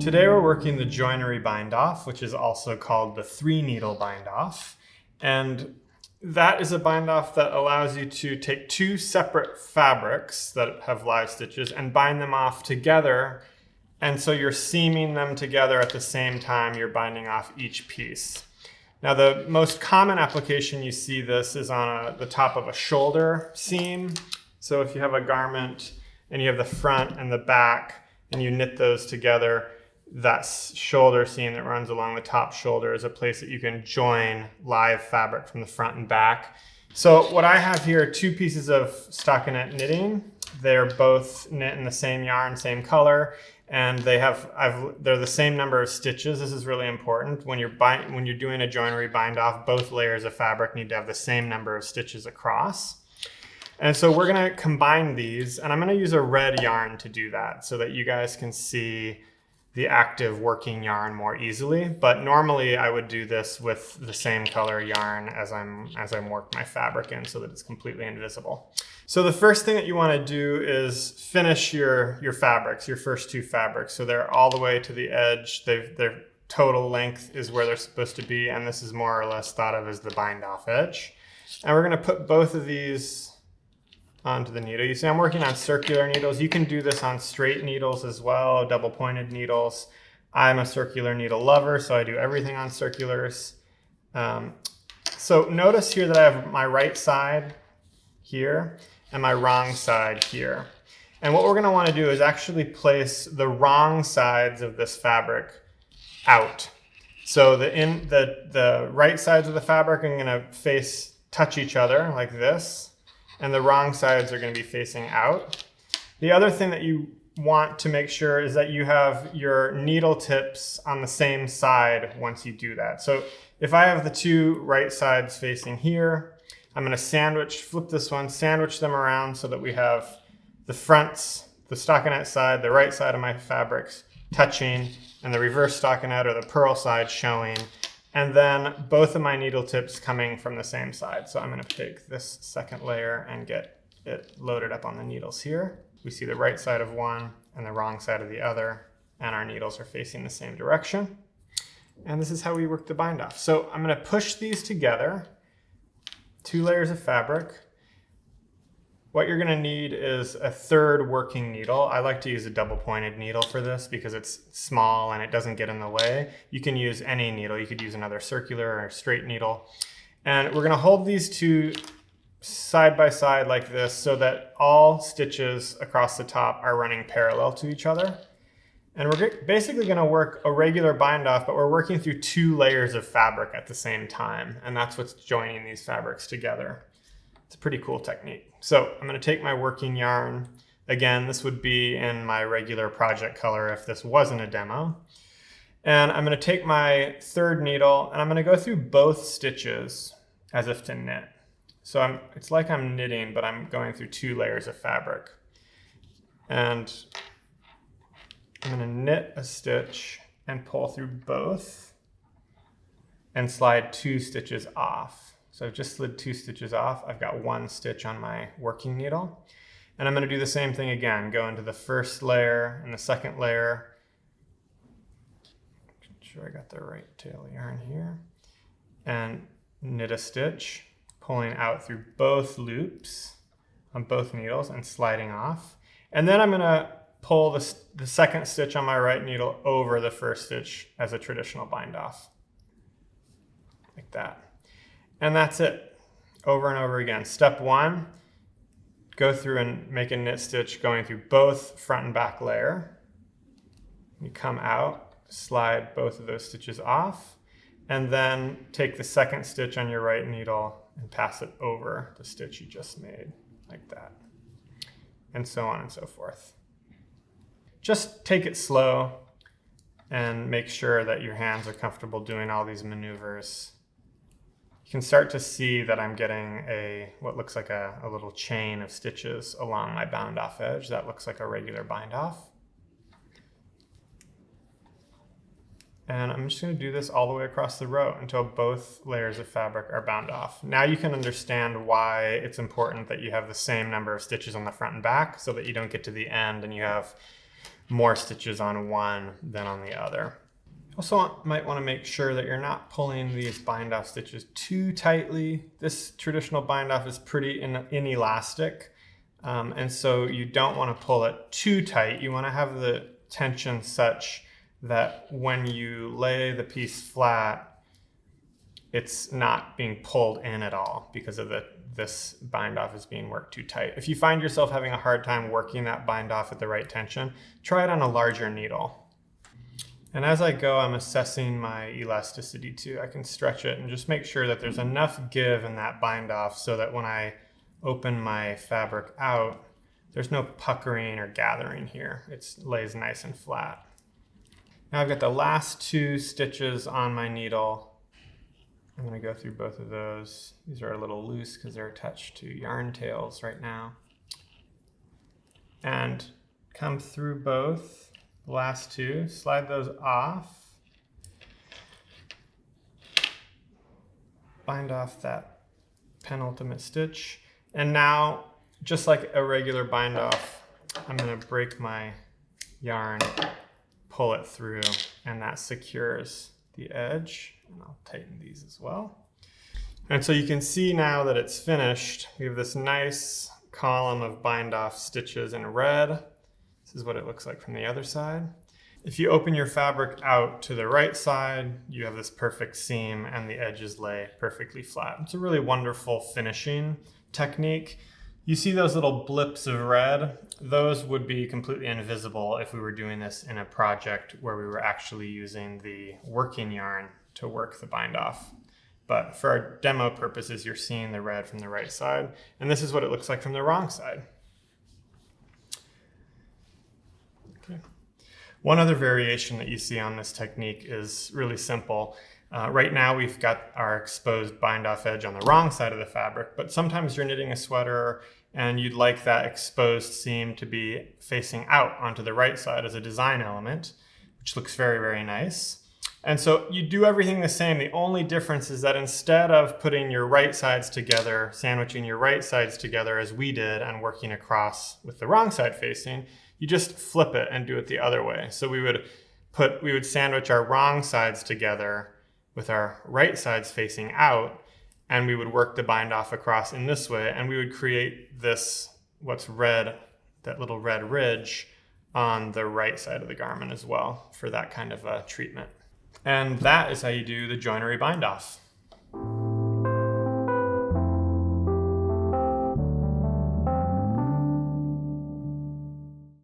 Today we're working the joinery bind off, which is also called the 3-needle bind off. And that is a bind off that allows you to take two separate fabrics that have live stitches and bind them off together. And so you're seaming them together at the same time you're binding off each piece. Now the most common application you see this is on the top of a shoulder seam. So if you have a garment and you have the front and the back and you knit those together, that shoulder seam that runs along the top shoulder is a place that you can join live fabric from the front and back. So what I have here are two pieces of stockinette knitting. They're both knit in the same yarn, same color, and they're the same number of stitches. This is really important. When you're doing a joinery bind off, both layers of fabric need to have the same number of stitches across. And so we're gonna combine these, and I'm gonna use a red yarn to do that so that you guys can see the active working yarn more easily. But normally I would do this with the same color yarn as I'm working my fabric in so that it's completely invisible. So the first thing that you want to do is finish your fabrics, your first two fabrics. So they're all the way to the edge. Their total length is where they're supposed to be, and this is more or less thought of as the bind off edge. And we're going to put both of these onto the needle. You see I'm working on circular needles. You can do this on straight needles as well, double pointed needles. I'm a circular needle lover, so I do everything on circulars. So notice here that I have my right side here and my wrong side here. And what we're going to want to do is actually place the wrong sides of this fabric out. So the right sides of the fabric are going to touch each other like this, and the wrong sides are going to be facing out. The other thing that you want to make sure is that you have your needle tips on the same side once you do that. So if I have the two right sides facing here, I'm going to flip this one, sandwich them around so that we have the fronts, the stockinette side, the right side of my fabrics touching, and the reverse stockinette or the purl side showing, and then both of my needle tips coming from the same side. So I'm going to take this second layer and get it loaded up on the needles here. We see the right side of one and the wrong side of the other, and our needles are facing the same direction. And this is how we work the bind off. So I'm going to push these together, two layers of fabric. What you're going to need is a third working needle. I like to use a double pointed needle for this because it's small and it doesn't get in the way. You can use any needle. You could use another circular or straight needle. And we're going to hold these two side by side like this so that all stitches across the top are running parallel to each other. And we're basically going to work a regular bind off, but we're working through two layers of fabric at the same time. And that's what's joining these fabrics together. It's a pretty cool technique. So I'm going to take my working yarn. Again, this would be in my regular project color if this wasn't a demo. And I'm going to take my third needle and I'm going to go through both stitches as if to knit. So it's like I'm knitting, but I'm going through two layers of fabric. And I'm going to knit a stitch and pull through both and slide two stitches off. So I've just slid two stitches off. I've got one stitch on my working needle. And I'm going to do the same thing again. Go into the first layer and the second layer. Make sure I got the right tail yarn here. And knit a stitch, pulling out through both loops on both needles and sliding off. And then I'm going to pull the second stitch on my right needle over the first stitch as a traditional bind off. Like that. And that's it, over and over again. Step one, go through and make a knit stitch going through both front and back layer. You come out, slide both of those stitches off, and then take the second stitch on your right needle and pass it over the stitch you just made, like that. And so on and so forth. Just take it slow and make sure that your hands are comfortable doing all these maneuvers. You can start to see that I'm getting what looks like a little chain of stitches along my bound off edge. That looks like a regular bind off. And I'm just going to do this all the way across the row until both layers of fabric are bound off. Now you can understand why it's important that you have the same number of stitches on the front and back so that you don't get to the end and you have more stitches on one than on the other. Also might want to make sure that you're not pulling these bind off stitches too tightly. This traditional bind off is pretty inelastic, and so you don't want to pull it too tight. You want to have the tension such that when you lay the piece flat, it's not being pulled in at all because of this bind off is being worked too tight. If you find yourself having a hard time working that bind off at the right tension, try it on a larger needle. And as I go, I'm assessing my elasticity too. I can stretch it and just make sure that there's enough give in that bind off so that when I open my fabric out, there's no puckering or gathering here. It lays nice and flat. Now I've got the last 2 stitches on my needle. I'm going to go through both of those. These are a little loose because they're attached to yarn tails right now. And come through both. The last 2, slide those off, bind off that penultimate stitch, and now, just like a regular bind off, I'm going to break my yarn, pull it through, and that secures the edge. And I'll tighten these as well. And so you can see now that it's finished. We have this nice column of bind off stitches in red. This is what it looks like from the other side. If you open your fabric out to the right side, you have this perfect seam and the edges lay perfectly flat. It's a really wonderful finishing technique. You see those little blips of red? Those would be completely invisible if we were doing this in a project where we were actually using the working yarn to work the bind off. But for our demo purposes, you're seeing the red from the right side, and this is what it looks like from the wrong side. Okay. One other variation that you see on this technique is really simple. Right now we've got our exposed bind off edge on the wrong side of the fabric, but sometimes you're knitting a sweater and you'd like that exposed seam to be facing out onto the right side as a design element, which looks very, very nice. And so you do everything the same. The only difference is that instead of putting your right sides together, sandwiching your right sides together as we did and working across with the wrong side facing, you just flip it and do it the other way. So we would sandwich our wrong sides together with our right sides facing out, and we would work the bind off across in this way, and we would create this, what's red, that little red ridge on the right side of the garment as well for that kind of treatment. And that is how you do the joinery bind off.